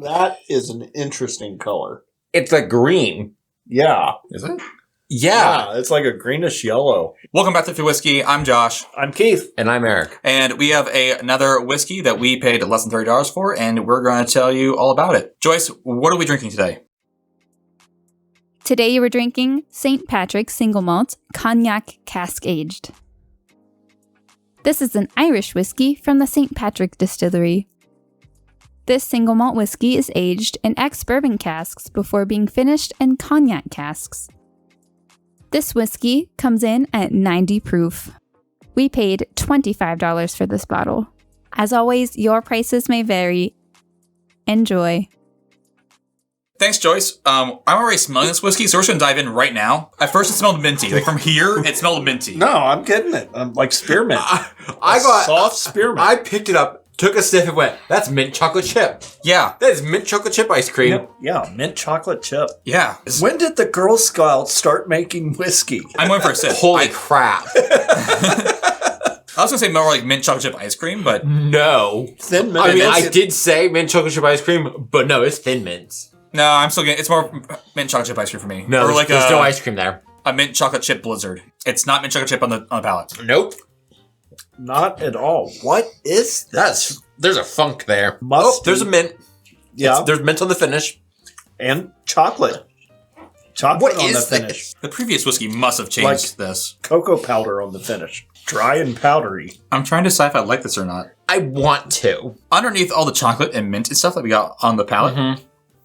That is an interesting color. It's like green. Yeah. Is it? Yeah. It's like a greenish yellow. Welcome back to Whiskey. I'm Josh. I'm Keith. And I'm Eric. And we have another whiskey that we paid less than $30 for, and we're going to tell you all about it. Joyce, what are we drinking today? Today you were drinking St. Patrick's Single Malt Cognac Cask Aged. This is an Irish whiskey from the St. Patrick Distillery. This single malt whiskey is aged in ex-bourbon casks before being finished in cognac casks. This whiskey comes in at 90 proof. We paid $25 for this bottle. As always, your prices may vary. Enjoy. Thanks, Joyce. I'm already smelling this whiskey, so we're just going to dive in right now. At first, it smelled minty. Like from here, it smelled minty. No, I'm getting it. I'm like spearmint. I got soft spearmint. I picked it up, took a sniff, and went, "That's mint chocolate chip. Yeah. That is mint chocolate chip ice cream." Yeah, mint chocolate chip. Yeah. When did the Girl Scouts start making whiskey? I'm going for a sip. Holy crap! I was going to say more like mint chocolate chip ice cream, but No, Thin mint. I mean I did say mint chocolate chip ice cream, but no, it's Thin Mints. no, I'm still getting, it's more mint chocolate chip ice cream for me. No, or like there's no ice cream there. a mint chocolate chip blizzard. It's not mint chocolate chip on the palate. Nope. Not at all. What is this? There's a funk there. Musty. There's a mint. Yeah, There's mint on the finish. and chocolate. Chocolate What on is the finish. The previous whiskey must have changed this. Cocoa powder on the finish. Dry and powdery. I'm trying to decide if I like this or not. I want to. Underneath all the chocolate and mint and stuff that we got on the palate,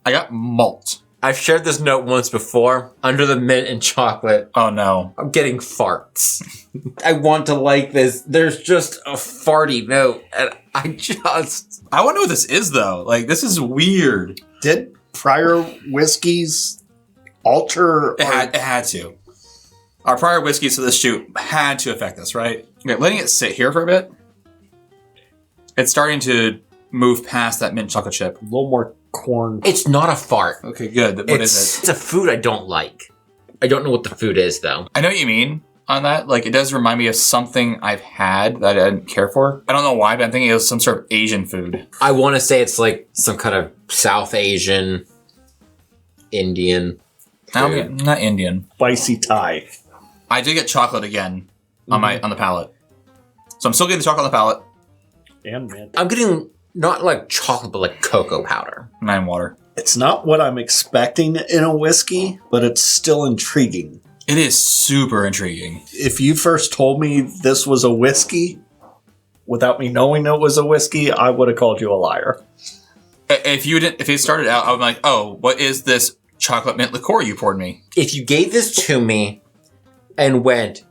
I got malt. I've shared this note once before. Under the mint and chocolate, Oh no. I'm getting farts. I want to like this. There's just a farty note, and I I want to know what this is though. Like, this is weird. Did prior whiskeys alter? It had to. Our prior whiskeys to this shoot had to affect us, right? Okay, letting it sit here for a bit. It's starting to move past that mint chocolate chip. a little more corn? It's not a fart. Okay, good. What is it? It's a food I don't like. I don't know what the food is, though. I know what you mean on that. Like, it does remind me of something I've had that I didn't care for. I don't know why, but I'm thinking it was some sort of Asian food. I want to say it's like some kind of South Asian, Indian. Not Indian. Spicy Thai. I did get chocolate again on the palate. So I'm still getting the chocolate on the palate. And mint. I'm getting not like chocolate, but like cocoa powder. And water. It's not what I'm expecting in a whiskey, but it's still intriguing. It is super intriguing. If you first told me this was a whiskey, without me knowing it was a whiskey, I would have called you a liar. If it started out, I would be like, oh, what is this chocolate mint liqueur you poured me? If you gave this to me and went,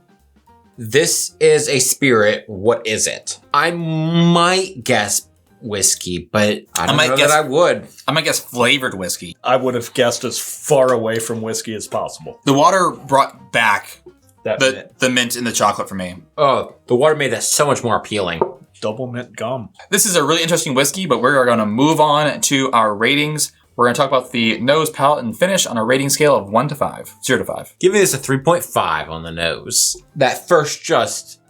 "This is a spirit, what is it?" I might guess whiskey, but I don't know that I would. I might guess flavored whiskey. I would have guessed as far away from whiskey as possible. The water brought back That the mint and the chocolate for me. Oh, the water made that so much more appealing. double mint gum. This is a really interesting whiskey, but we're going to move on to our ratings. We're going to talk about the nose, palate, and finish on a rating scale of 1 to 5. 0 to 5. Giving this a 3.5 on the nose. That first just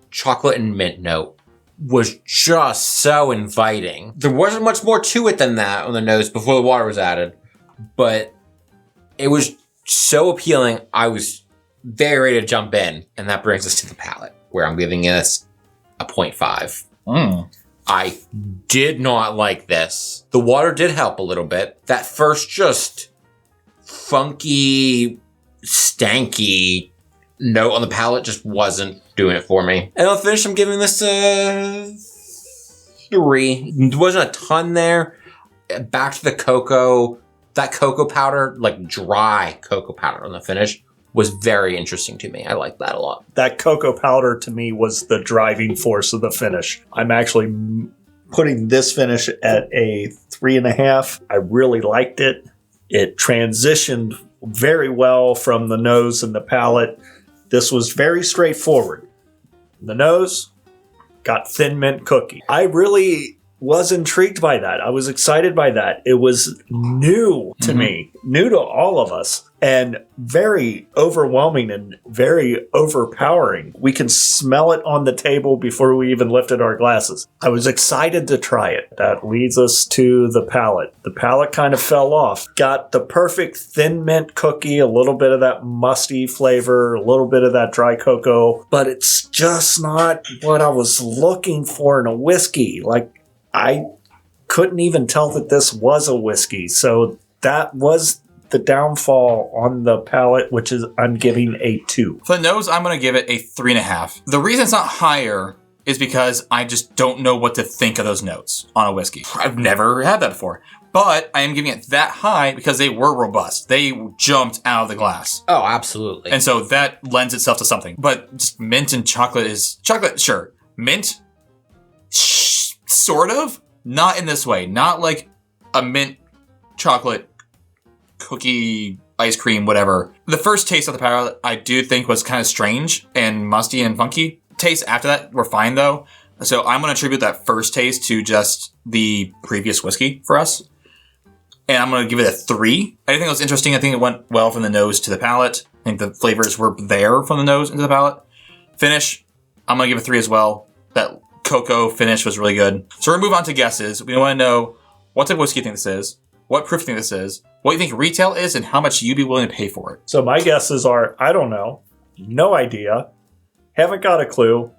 chocolate and mint note was just so inviting. There wasn't much more to it than that on the nose before the water was added, but it was so appealing. I was very ready to jump in, and that brings us to the palate, where I'm giving this a 0.5. I did not like this. The water did help a little bit. That first just funky, stanky note on the palate just wasn't doing it for me. And on the finish, I'm giving this a 3. There wasn't a ton there. Back to the cocoa. That cocoa powder, like dry cocoa powder on the finish, was very interesting to me. I like that a lot. That cocoa powder to me was the driving force of the finish. I'm actually putting this finish at a 3.5. I really liked it. It transitioned very well from the nose and the palate. This was very straightforward. The nose got thin mint cookie. I really was intrigued by that. I was excited by that. It was new to me. new to all of us and very overwhelming and very overpowering. We can smell it on the table before we even lifted our glasses. I was excited to try it. That leads us to the palate. The palate kind of fell off. Got the perfect thin mint cookie, a little bit of that musty flavor, a little bit of that dry cocoa, but it's just not what I was looking for in a whiskey. Like, I couldn't even tell that this was a whiskey. So that was the downfall on the palate, which is I'm giving a 2. For the nose, I'm going to give it a 3.5. The reason it's not higher is because I just don't know what to think of those notes on a whiskey. I've never had that before. But I am giving it that high because they were robust. They jumped out of the glass. Oh, absolutely. And so that lends itself to something. But just mint and chocolate is... Chocolate, sure. Mint? Sort of. Not in this way. Not like a mint chocolate cookie, ice cream, whatever. The first taste of the palate I do think was kind of strange and musty and funky. Tastes after that were fine though. So I'm going to attribute that first taste to just the previous whiskey for us. And I'm going to give it a 3. I think it was interesting. I think it went well from the nose to the palate. I think the flavors were there from the nose into the palate. Finish, I'm going to give it a 3 as well. That cocoa finish was really good. So we're going to move on to guesses. We want to know what type of whiskey you think this is, what proof you think this is, what you think retail is, and how much you'd be willing to pay for it. So my guesses are, I don't know, no idea, haven't got a clue,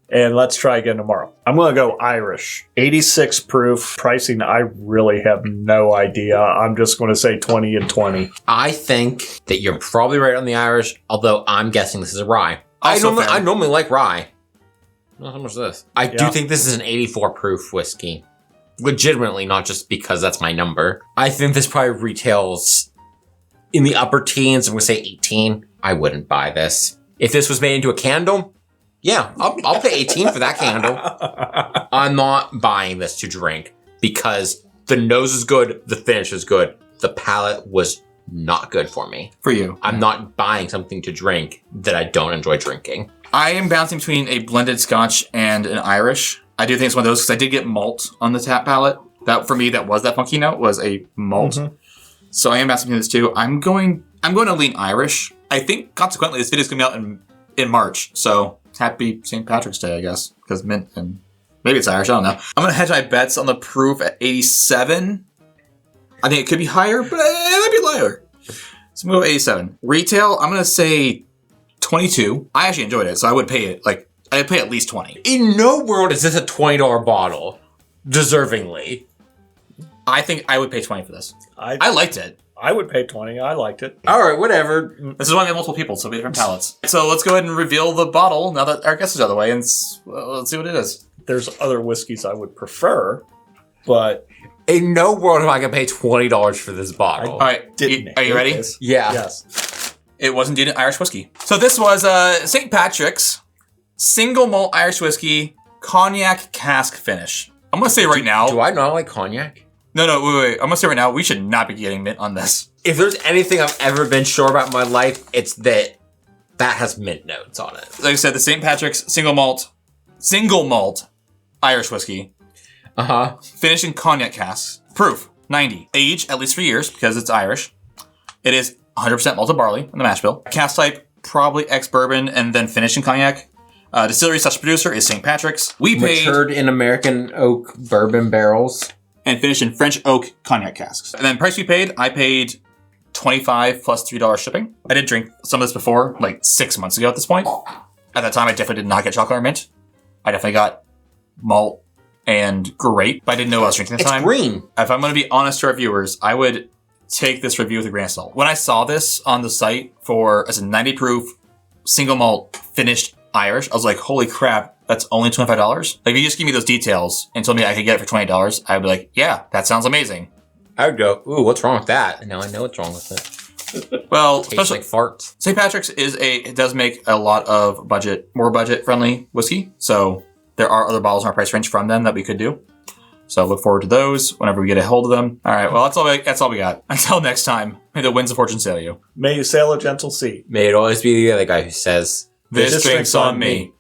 and let's try again tomorrow. I'm going to go Irish. 86 proof. Pricing, I really have no idea. I'm just going to say 20 and 20. I think that you're probably right on the Irish, although I'm guessing this is a rye. I normally like rye. Not how much is this? I do think this is an 84 proof whiskey. Legitimately, not just because that's my number. I think this probably retails in the upper teens. I'm going to say 18. I wouldn't buy this. If this was made into a candle, yeah, I'll pay 18 for that candle. I'm not buying this to drink because the nose is good, the finish is good. The palate was not good for me. For you. I'm not buying something to drink that I don't enjoy drinking. I am bouncing between a blended Scotch and an Irish. I do think it's one of those because I did get malt on the tap palate. That for me, that was that funky note was a malt. Mm-hmm. So I am bouncing between this too. I'm going to lean Irish. I think consequently this video is going to be out in March. So happy St. Patrick's Day, I guess, because mint and maybe it's Irish. I don't know. I'm going to hedge my bets on the proof at 87. I think it could be higher, but it might be lower. So I'm going to go 87. Retail, I'm going to say 22. I actually enjoyed it, so I would pay it. I'd pay at least 20. In no world is this a $20 bottle, deservingly. I think I would pay 20 for this. I liked it. I would pay 20. I liked it. All right, whatever. This is why we have multiple people, so we have different palettes. So let's go ahead and reveal the bottle now that our guest is out of the way, and let's see what it is. There's other whiskeys I would prefer, but... In no world am I going to pay $20 for this bottle. All right, are you ready? Yeah. Yes. It was indeed an Irish whiskey. So this was St. Patrick's Single Malt Irish Whiskey Cognac Cask finish. I'm going to say right now... Do I not like cognac? No, wait. I'm going to say right now, we should not be getting mint on this. If there's anything I've ever been sure about in my life, it's that has mint notes on it. Like I said, the St. Patrick's Single Malt Irish Whiskey. Uh-huh. Finished in cognac casks. Proof, 90. Age, at least 3 years, because it's Irish. It is 100% malted barley in the mash bill. Cask type, probably ex-bourbon, and then finished in cognac. Distillery/producer is St. Patrick's. We paid... Matured in American oak bourbon barrels. And finished in French Oak Cognac Casks. And then price we paid, I paid $25 plus $3 shipping. I did drink some of this before, like 6 months ago at this point. At that time, I definitely did not get chocolate or mint. I definitely got malt and grape, but I didn't know what I was drinking at the time. It's green. If I'm going to be honest to our viewers, I would take this review with a grain of salt. When I saw this on the site as a 90 proof single malt finished Irish, I was like, holy crap, that's only $25? Like, if you just give me those details and told me I could get it for $20, I would be like, yeah, that sounds amazing. I would go, ooh, what's wrong with that? And now I know what's wrong with it. Well, tastes like farts. St. Patrick's it does make a lot of more budget friendly whiskey. So there are other bottles in our price range from them that we could do. So look forward to those whenever we get a hold of them. All right, well, that's all we got. Until next time, may the winds of fortune sail you. May you sail a gentle sea. May it always be the other guy who says, This drink's on me.